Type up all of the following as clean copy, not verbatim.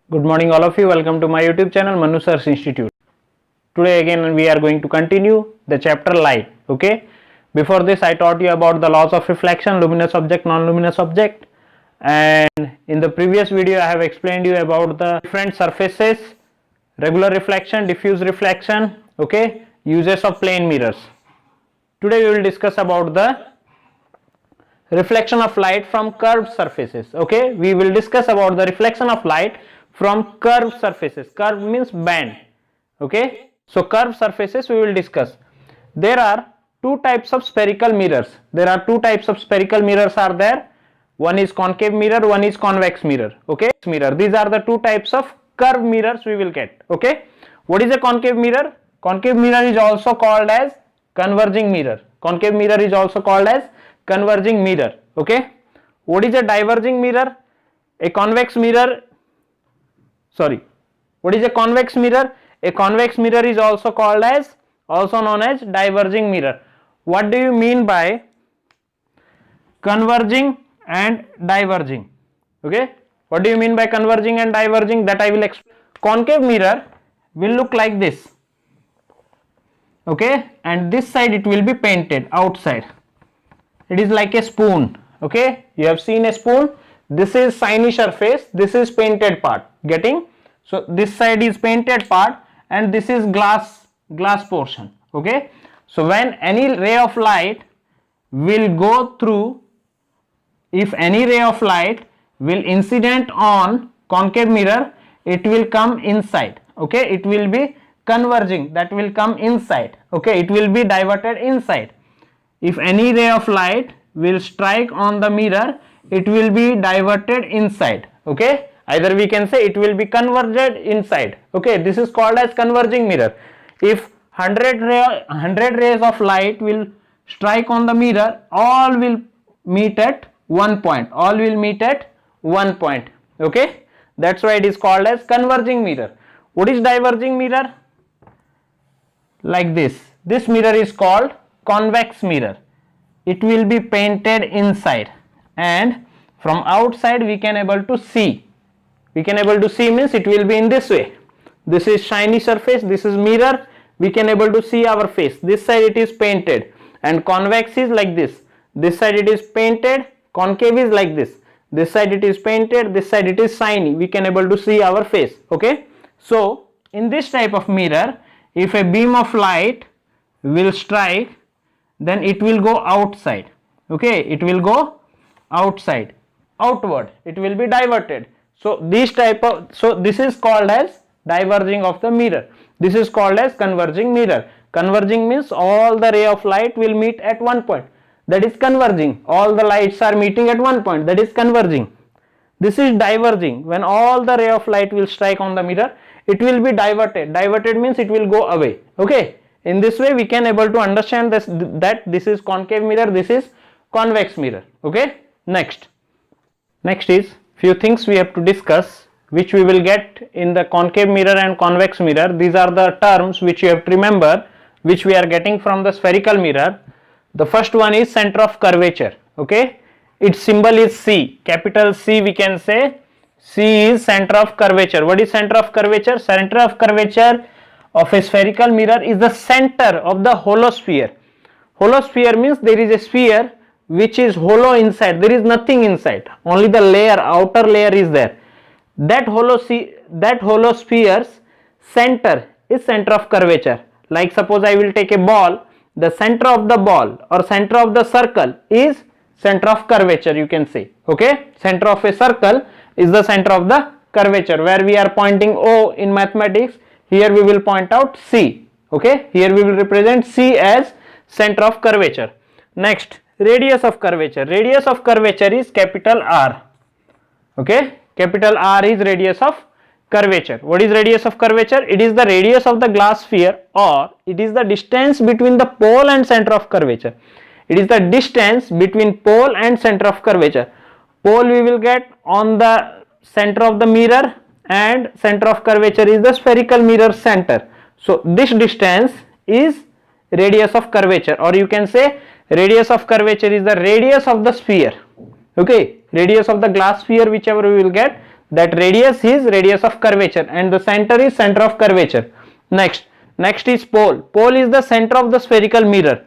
Good morning all of you. Welcome to my YouTube channel Manu Sir's Institute. Today again we are going to continue the chapter light. Okay. Before this I taught you about the laws of reflection, luminous object, non-luminous object, and in the previous video I have explained you about the different surfaces, regular reflection, diffuse reflection, okay, uses of plane mirrors. Today we will discuss about the reflection of light from curved surfaces. Okay, we will discuss about the reflection of light from curved surfaces. Curved means bend. Okay, so curved surfaces we will discuss. There are two types of spherical mirrors. Are there. One is concave mirror, one is convex mirror. Okay, these are the two types of curved mirrors we will get. Okay, what is a concave mirror? Concave mirror is also called as converging mirror. Concave mirror is also called as converging mirror. Okay, what is a diverging mirror? A convex mirror, what is a convex mirror? A convex mirror is also known as diverging mirror. What do you mean by converging and diverging? Okay, what do you mean by converging and diverging? That I will explain. Concave mirror will look like this. Okay, and this side it will be painted outside. It is like a spoon. Okay, you have seen a spoon. This is shiny surface, this is painted part. Getting? So this side is painted part and this is glass portion. Okay, so when any ray of light will go through, if any ray of light will incident on concave mirror, it will come inside. Okay, it will be converging, that will come inside. Okay, it will be diverted inside. If any ray of light will strike on the mirror, it will be diverted inside. Okay, either we can say it will be converged inside. Okay, this is called as converging mirror. If 100 rays of light will strike on the mirror, all will meet at one point. Okay, that's why it is called as converging mirror. What is diverging mirror? Like this. This mirror is called convex mirror. It will be painted inside and from outside we can able to see. Means it will be in this way. This is shiny surface, this is mirror, we can able to see our face. This side it is painted, and convex is like this. This side it is painted, concave is like this. This side it is painted, this side it is shiny, we can able to see our face. Okay, so in this type of mirror, if a beam of light will strike, then it will go outside. Okay, it will go outside, outward, it will be diverted. So this is called as diverging of the mirror. This is called as converging mirror. Converging means all the ray of light will meet at one point, that is converging. All the lights are meeting at one point, that is converging. This is diverging. When all the ray of light will strike on the mirror, it will be diverted. Diverted means it will go away. Okay, in this way we can able to understand this, that this is concave mirror, this is convex mirror. Okay, next is few things we have to discuss, which we will get in the concave mirror and convex mirror. These are the terms which you have to remember, which we are getting from the spherical mirror. The first one is center of curvature. Okay, its symbol is C, capital C. We can say C is center of curvature. What is center of curvature? Center of curvature of a spherical mirror is the center of the hollow sphere. Hollow sphere means there is a sphere which is hollow inside, there is nothing inside, only the layer, outer layer is there. That hollow sphere's center is center of curvature. Like suppose I will take a ball, the center of the ball or center of the circle is center of curvature, you can say. Okay, center of a circle is the center of the curvature. Where we are pointing O in mathematics, here we will point out C. Okay, here we will represent C as center of curvature. Next, radius of curvature. Radius of curvature is capital R. Okay, capital R is radius of curvature. What is radius of curvature? It is the radius of the glass sphere, or it is the distance between the pole and center of curvature. It is the distance between pole and center of curvature. Pole we will get on the center of the mirror, and center of curvature is the spherical mirror center. So this distance is radius of curvature, or you can say radius of curvature is the radius of the sphere. Okay, radius of the glass sphere, whichever we will get, that radius is radius of curvature and the center is center of curvature. Next is pole. Pole is the center of the spherical mirror.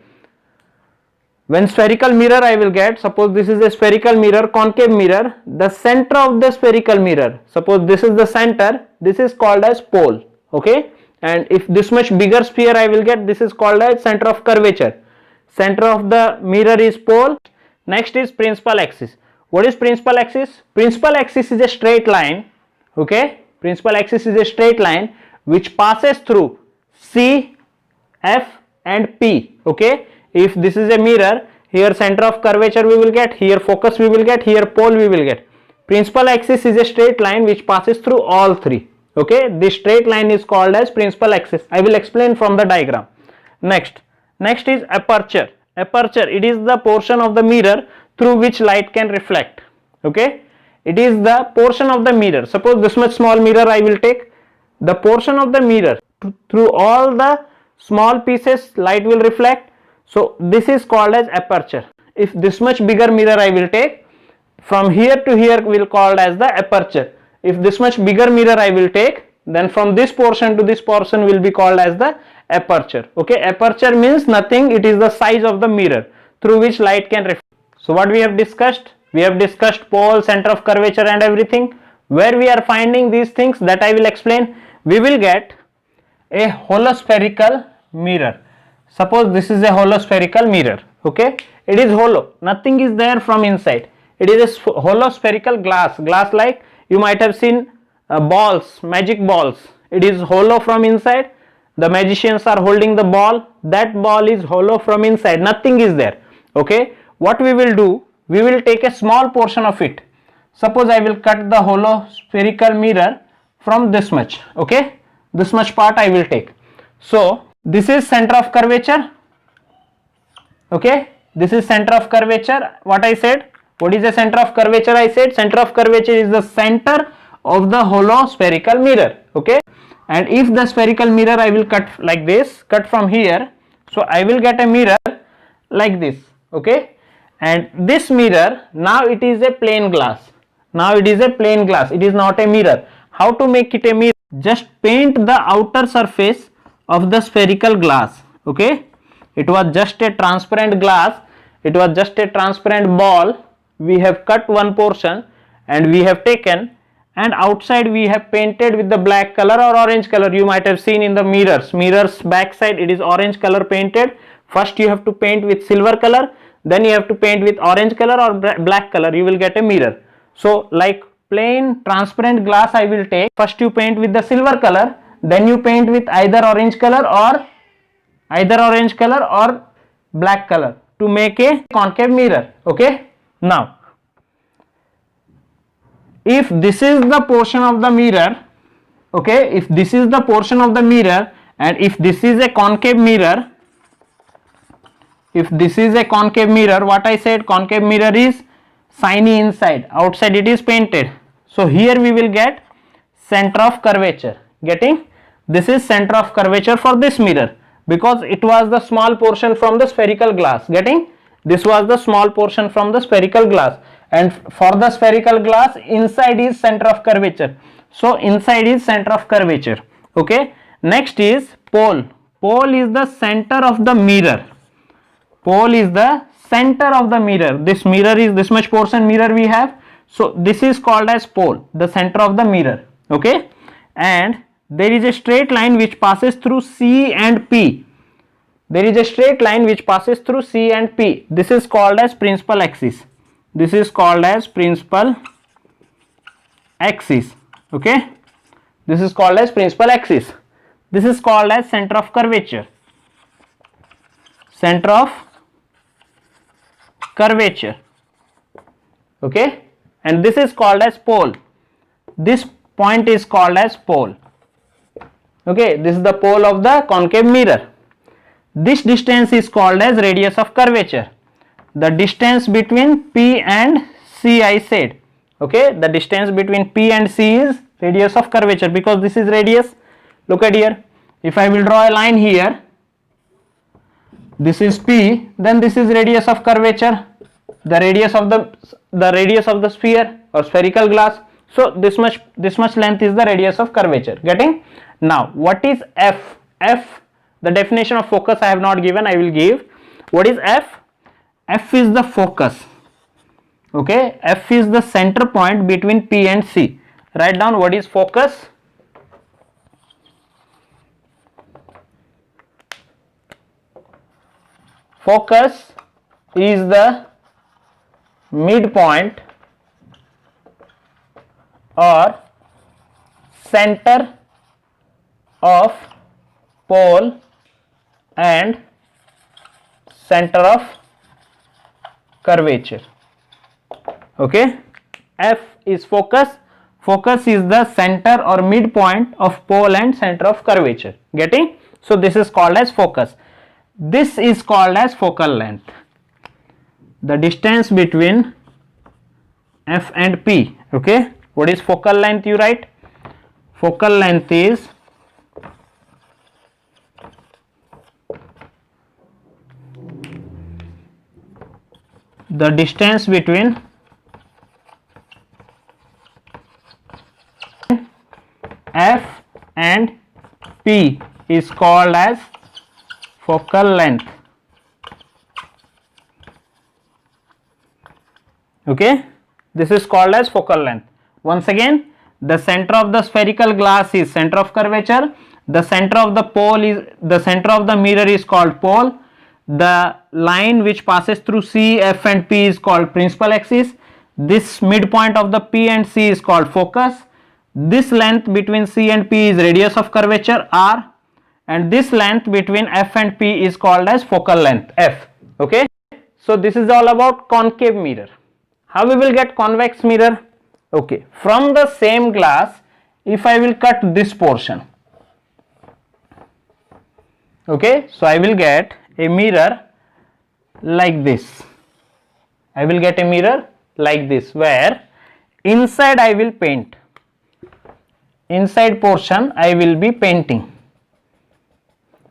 When spherical mirror I will get, suppose this is a spherical mirror, concave mirror, the center of the spherical mirror, suppose this is the center, this is called as pole. Okay, and if this much bigger sphere I will get, this is called as center of curvature. Center of the mirror is pole. Next is principal axis. What is principal axis? Principal axis is a straight line. Okay, principal axis is a straight line which passes through C, F and P. Okay, if this is a mirror, here center of curvature we will get, here focus we will get, here pole we will get. Principal axis is a straight line which passes through all three. Okay, this straight line is called as principal axis. I will explain from the diagram. Next is aperture. Aperture, it is the portion of the mirror through which light can reflect. Okay, it is the portion of the mirror. Suppose this much small mirror I will take, the portion of the mirror through all the small pieces light will reflect. So this is called as aperture. If this much bigger mirror I will take, from here to here will called as the aperture. If this much bigger mirror I will take, then from this portion to this portion will be called as the aperture. Okay, aperture means nothing, it is the size of the mirror through which light can reflect. So what we have discussed? We have discussed pole, center of curvature and everything. Where we are finding these things, that I will explain. We will get a holospherical mirror. Suppose this is a holospherical mirror. Okay, it is hollow, nothing is there from inside. It is a holospherical glass like you might have seen balls, magic balls. It is hollow from inside. The magicians are holding the ball, that ball is hollow from inside, nothing is there. Okay, what we will do, we will take a small portion of it. Suppose I will cut the hollow spherical mirror from this much. Okay, this much part I will take. So this is center of curvature. Okay, this is center of curvature. What I said, what is the center of curvature? I said center of curvature is the center of the hollow spherical mirror. Okay, and if the spherical mirror I will cut like this, cut from here, so I will get a mirror like this. Okay, and this mirror, now it is a plain glass. Now it is a plain glass, it is not a mirror. How to make it a mirror? Just paint the outer surface of the spherical glass. Okay, it was just a transparent glass, it was just a transparent ball. We have cut one portion and we have taken, and outside we have painted with the black color or orange color. You might have seen in the mirrors back side it is orange color painted. First you have to paint with silver color, then you have to paint with orange color or black color, you will get a mirror. So like plain transparent glass I will take, first you paint with the silver color, then you paint with either orange color or black color to make a concave mirror. Okay, now if this is the portion of the mirror, okay, if this is the portion of the mirror and if this is a concave mirror, if this is a concave mirror, what I said, concave mirror is shiny inside, outside it is painted. So here we will get center of curvature. Getting? This is center of curvature for this mirror because it was the small portion from the spherical glass. Getting? This was the small portion from the spherical glass, and for the spherical glass inside is center of curvature. So inside is center of curvature. Okay, next is pole. Pole is the center of the mirror. Pole is the center of the mirror. This mirror is this much portion mirror we have, so this is called as pole, the center of the mirror. Okay, and there is a straight line which passes through C and P. There is a straight line which passes through C and P. This is called as principal axis. This is called as principal axis. Okay, this is called as principal axis. This is called as center of curvature. Center of curvature. Okay, and this is called as pole. This point is called as pole. Okay, this is the pole of the concave mirror. This distance is called as radius of curvature. The distance between P and C I said. Okay, the distance between P and C is radius of curvature because this is radius. Look at here. If I will draw a line here, this is P, then this is radius of curvature, the radius of the sphere or spherical glass. So this much length is the radius of curvature. Getting? Now what is f? F, the definition of focus I have not given, I will give. What is f? F is the focus. Okay, f is the center point between P and C. Write down what is focus. Focus is the midpoint or center of pole and center of curvature. Okay, F is focus. Focus is the center or midpoint of pole and center of curvature. Getting? So this is called as focus. This is called as focal length. The distance between F and P. Okay, what is focal length? You write. Focal length is the distance between F and P is called as focal length. Okay, this is called as focal length. Once again, the center of the spherical glass is center of curvature. The center of the pole is, the center of the mirror is called pole. The line which passes through C, F and P is called principal axis. This midpoint of the P and C is called focus. This length between C and P is radius of curvature R, and this length between F and P is called as focal length F. Okay, so this is all about concave mirror. How we will get convex mirror? Okay, from the same glass, if I will cut this portion, okay, so I will get a mirror like this. I will get a mirror like this, where inside I will paint. Inside portion I will be painting.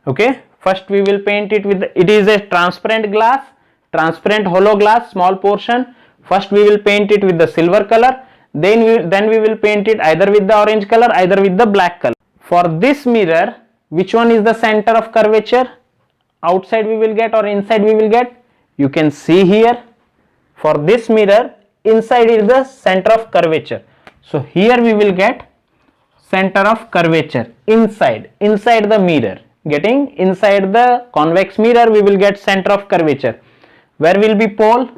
Okay, first we will paint it with, it is a transparent glass, transparent hollow glass, small portion. First we will paint it with the silver color, then we will paint it either with the orange color, either with the black color. For this mirror, which one is the center of curvature? Outside we will get or inside we will get? You can see here, for this mirror, inside is the center of curvature. So here we will get center of curvature inside the mirror. Getting? Inside the convex mirror we will get center of curvature. Where will be pole?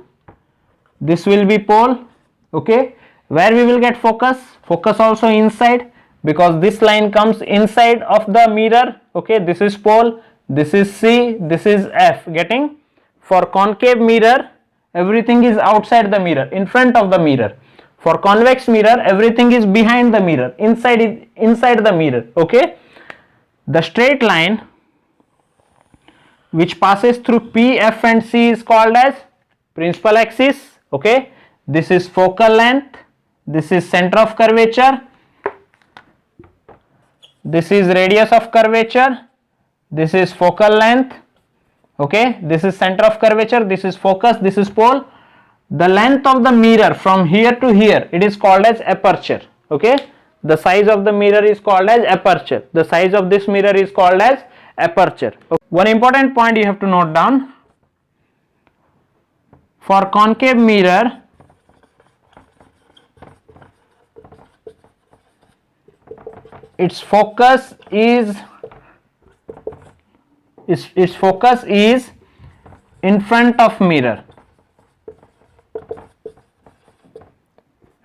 This will be pole. Okay, where we will get focus? Focus also inside, because this line comes inside of the mirror. Okay, this is pole, this is C, this is F. Getting? For concave mirror, everything is outside the mirror, in front of the mirror. For convex mirror, everything is behind the mirror, inside the mirror. Okay, the straight line which passes through P, F and C is called as principal axis. Okay, this is focal length, this is center of curvature, this is radius of curvature, this is focal length. Okay, this is center of curvature, this is focus, this is pole. The length of the mirror from here to here, it is called as aperture. Okay, the size of the mirror is called as aperture. The size of this mirror is called as aperture. Okay. One important point you have to note down. For concave mirror, its focus is in front of mirror,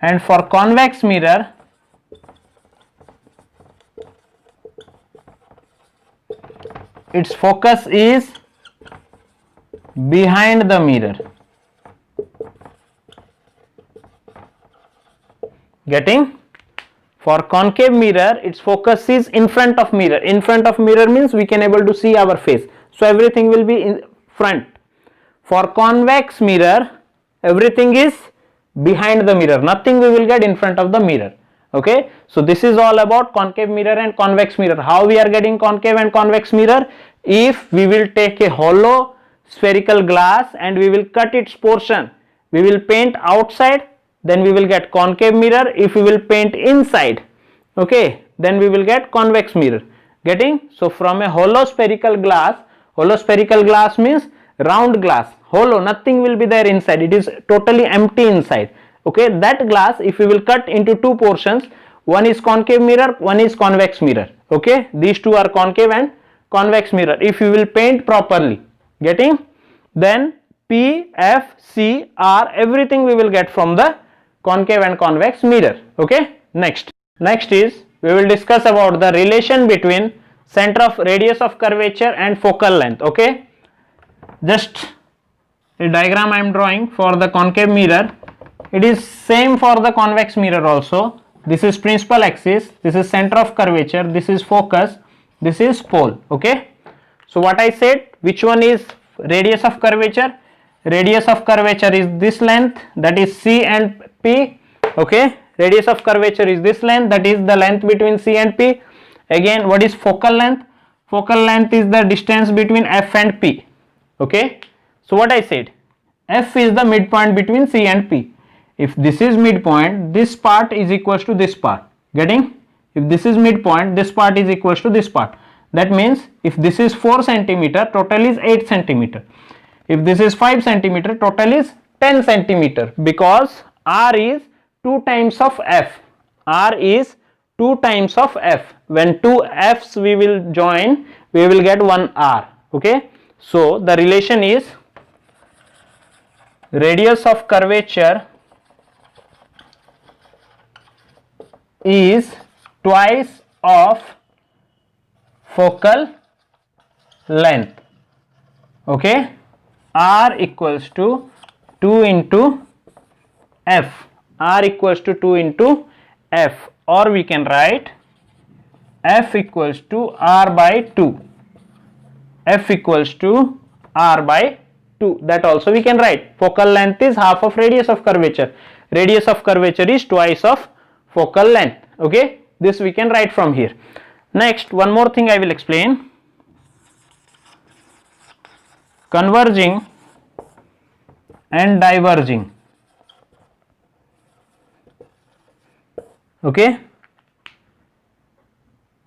and for convex mirror, its focus is behind the mirror. Getting? For concave mirror, its focus is in front of mirror. In front of mirror means we can able to see our face, so everything will be in front. For convex mirror, everything is behind the mirror, nothing we will get in front of the mirror. Okay, so this is all about concave mirror and convex mirror. How we are getting concave and convex mirror? If we will take a hollow spherical glass and we will cut its portion, we will paint outside, then we will get concave mirror. If we will paint inside, okay, then we will get convex mirror. Getting? So from a hollow spherical glass means round glass, hollow, nothing will be there inside, it is totally empty inside. Okay, that glass if we will cut into two portions, one is concave mirror, one is convex mirror. Okay, these two are concave and convex mirror. If you will paint properly, getting? Then P, F, C, R, everything we will get from the concave and convex mirror. Okay, next is we will discuss about the relation between center of radius of curvature and focal length. Okay, just a diagram I am drawing for the concave mirror. It is same for the convex mirror also. This is principal axis, this is center of curvature, this is focus, this is pole. Okay, so what I said, which one is radius of curvature? Radius of curvature is this length, that is C and P. Okay, radius of curvature is this length, that is the length between C and P. Again, what is focal length? Focal length is the distance between F and P. Okay, so what I said, F is the midpoint between C and P. If this is midpoint, this part is equals to this part. Getting? If this is midpoint, this part is equals to this part. That means if this is 4 centimeter, total is 8 centimeter. If this is 5 centimeter, total is 10 centimeter, because R is 2 times of F. R is 2 times of F. When two F's we will join, we will get 1 R. Okay, so the relation is radius of curvature is twice of focal length. Okay, R equals to 2 into F. R equals to 2 into F, or we can write F equals to R by 2. F equals to R by 2. That also we can write. Focal length is half of radius of curvature. Radius of curvature is twice of focal length. Okay, this we can write from here. Next, one more thing I will explain. Converging and diverging. Okay,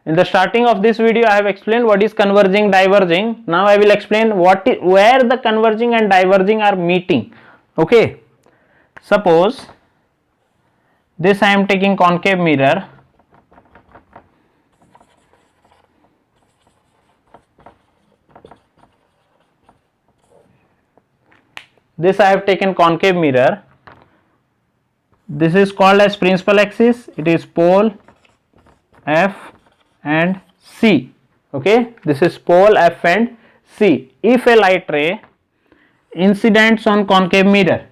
in the starting of this video I have explained what is converging, diverging. Now I will explain where the converging and diverging are meeting. Okay, suppose this I am taking concave mirror. This I have taken concave mirror. This is called as principal axis. It is pole F and C. Okay, this is pole F and C. If a light ray incidents on concave mirror,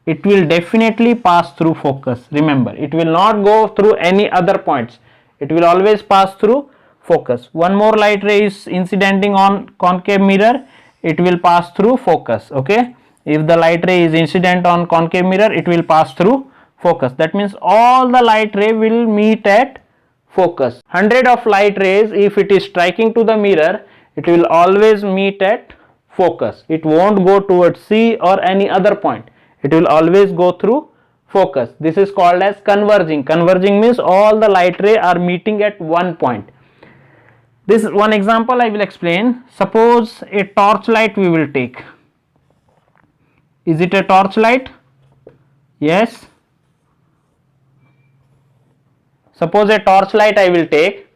it will definitely pass through focus. Remember, it will not go through any other points. It will always pass through focus. One more light ray is incidenting on concave mirror, it will pass through focus. Okay, if the light ray is incident on concave mirror, it will pass through focus. That means all the light ray will meet at focus. 100 of light rays, if it is striking to the mirror, it will always meet at focus. It won't go towards C or any other point. It will always go through focus. This is called as converging. Converging means all the light ray are meeting at one point. This is one example I will explain. Suppose a torch light we will take. Is it a torch light? Yes. Suppose a torch light I will take.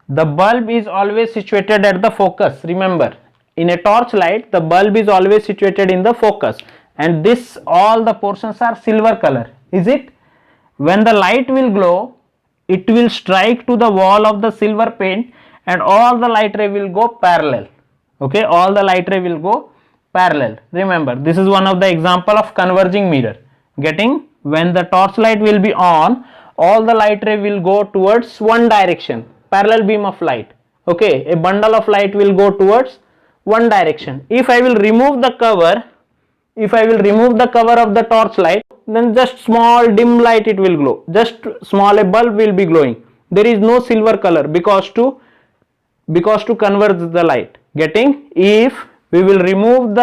The bulb is always situated at the focus. Remember, in a torch light, the bulb is always situated in the focus. And this, all the portions are silver color. Is it? When the light will glow, it will strike to the wall of the silver paint and all the light ray will go parallel. Okay, all the light ray will go parallel. Remember, this is one of the example of converging mirror. Getting? When the torch light will be on, all the light ray will go towards one direction, parallel beam of light. Okay, a bundle of light will go towards one direction. If I will remove the cover, of the torch light, then just small dim light it will glow. Just small a bulb will be glowing. There is no silver color because to converge the light. Getting? If we will remove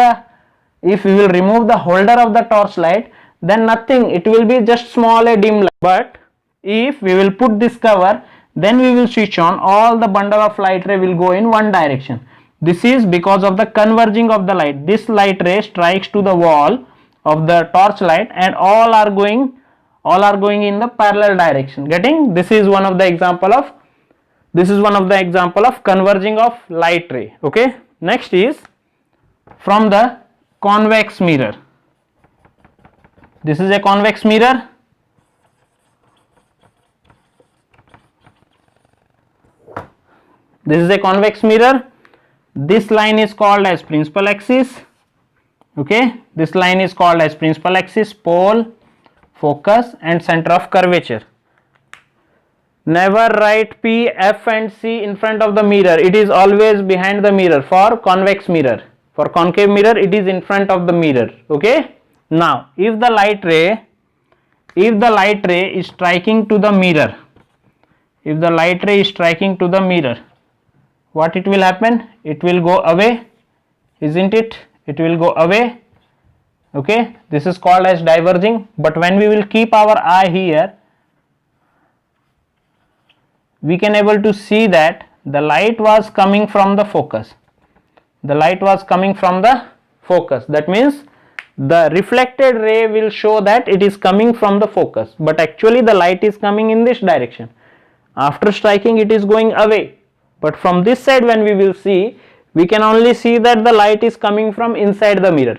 if we will remove the holder of the torch light, then nothing, it will be just small a dim light. But if we will put this cover, then we will switch on, all the bundle of light ray will go in one direction. This is because of the converging of the light. This light ray strikes to the wall of the torch light and all are going in the parallel direction. Getting? This is one of the example of converging of light ray. Okay. Next is from the convex mirror. This is a convex mirror. This is a convex mirror. This line is called as principal axis. Okay, this line is called as principal axis, pole, focus and center of curvature. Never write P, F and C in front of the mirror. It is always behind the mirror for convex mirror. For concave mirror, it is in front of the mirror. Okay. Now, if the light ray is striking to the mirror, what it will happen? It will go away, isn't it? It will go away. Okay, this is called as diverging. But when we will keep our eye here, we can able to see that the light was coming from the focus. That means the reflected ray will show that it is coming from the focus, but actually the light is coming in this direction. After striking, it is going away. But from this side, when we will see, we can only see that the light is coming from inside the mirror.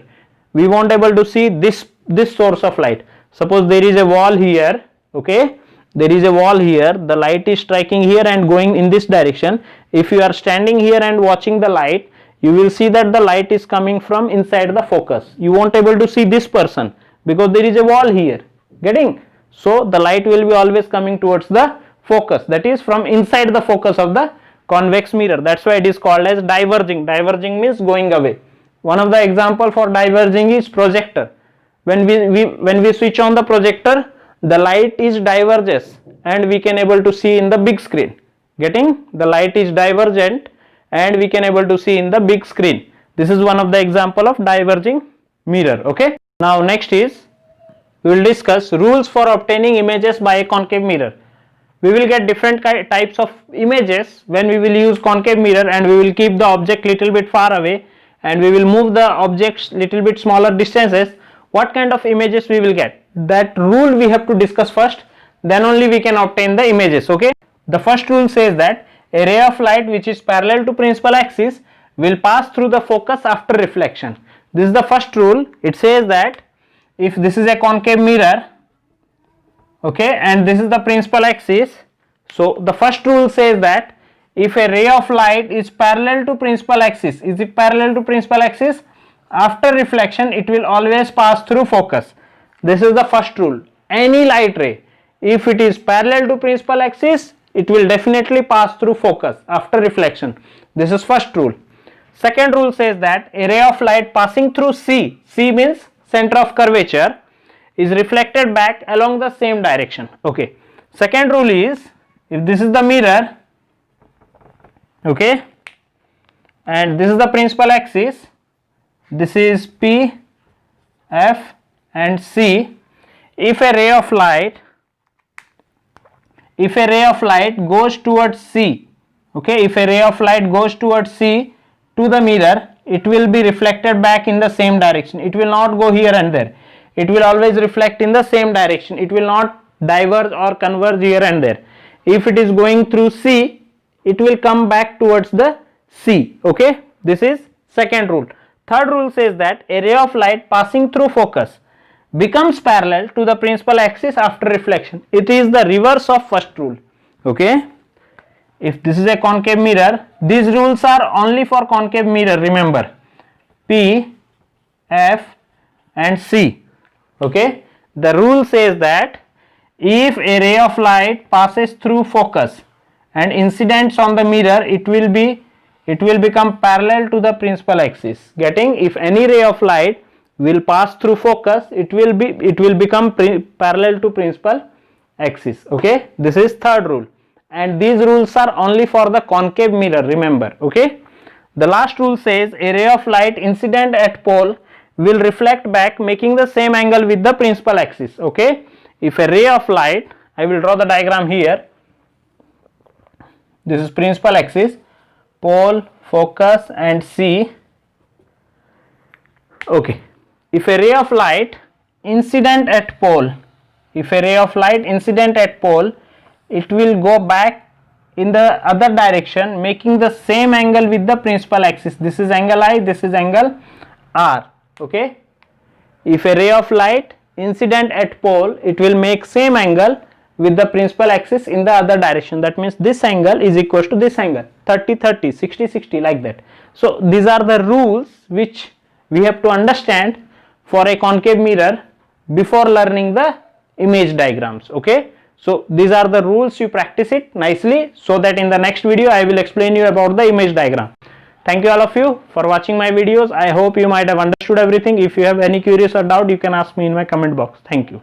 We won't able to see this source of light. Suppose there is a wall here. Okay, there is a wall here. The light is striking here and going in this direction. If you are standing here and watching the light, you will see that the light is coming from inside the focus. You won't able to see this person because there is a wall here. Getting? So the light will be always coming towards the focus, that is from inside the focus of the convex mirror. That's why it is called as diverging. Diverging means going away. One of the example for diverging is projector. When we switch on the projector, the light is diverges and we can able to see in the big screen. Getting? The light is divergent and we can able to see in the big screen. This is one of the example of diverging mirror. Okay. Now next is, we will discuss rules for obtaining images by a concave mirror. We will get different types of images when we will use concave mirror, and we will keep the object little bit far away and we will move the objects little bit smaller distances. What kind of images we will get? That rule we have to discuss first, then only we can obtain the images. Okay. The first rule says that a ray of light which is parallel to principal axis will pass through the focus after reflection. This is the first rule. It says that if this is a concave mirror, okay, and this is the principal axis, so the first rule says that if a ray of light is parallel to principal axis, is it parallel to principal axis? After reflection, it will always pass through focus. This is the first rule. Any light ray, if it is parallel to principal axis, it will definitely pass through focus after reflection. This is first rule. Second rule says that a ray of light passing through C means center of curvature, is reflected back along the same direction. Okay. Second rule is, if this is the mirror, okay, and this is the principal axis, this is P, F and C. If a ray of light goes towards C, okay, if a ray of light goes towards C to the mirror, it will be reflected back in the same direction. It will not go here and there. It will always reflect in the same direction. It will not diverge or converge here and there. If it is going through C, it will come back towards the C. Okay, this is second rule. Third rule says that a ray of light passing through focus becomes parallel to the principal axis after reflection. It is the reverse of first rule. Okay, if this is a concave mirror, these rules are only for concave mirror. Remember, P, F and C. Okay, the rule says that if a ray of light passes through focus and incidents on the mirror, it will become parallel to the principal axis. Getting? If any ray of light will pass through focus, it will become parallel to principal axis. Okay, this is third rule, and these rules are only for the concave mirror. Remember. Okay, the last rule says a ray of light incident at pole will reflect back, making the same angle with the principal axis. Okay, if a ray of light, I will draw the diagram here. This is principal axis, pole, focus and C. Okay, if a ray of light incident at pole, if a ray of light incident at pole, it will go back in the other direction, making the same angle with the principal axis. This is angle I, this is angle R. Okay, if a ray of light incident at pole, it will make same angle with the principal axis in the other direction. That means this angle is equals to this angle, 30 30, 60 60, like that. So these are the rules which we have to understand for a concave mirror before learning the image diagrams. Okay, so these are the rules, you practice it nicely, so that in the next video I will explain you about the image diagram. Thank you all of you for watching my videos. I hope you might have understood everything. If you have any queries or doubt, you can ask me in my comment box. Thank you.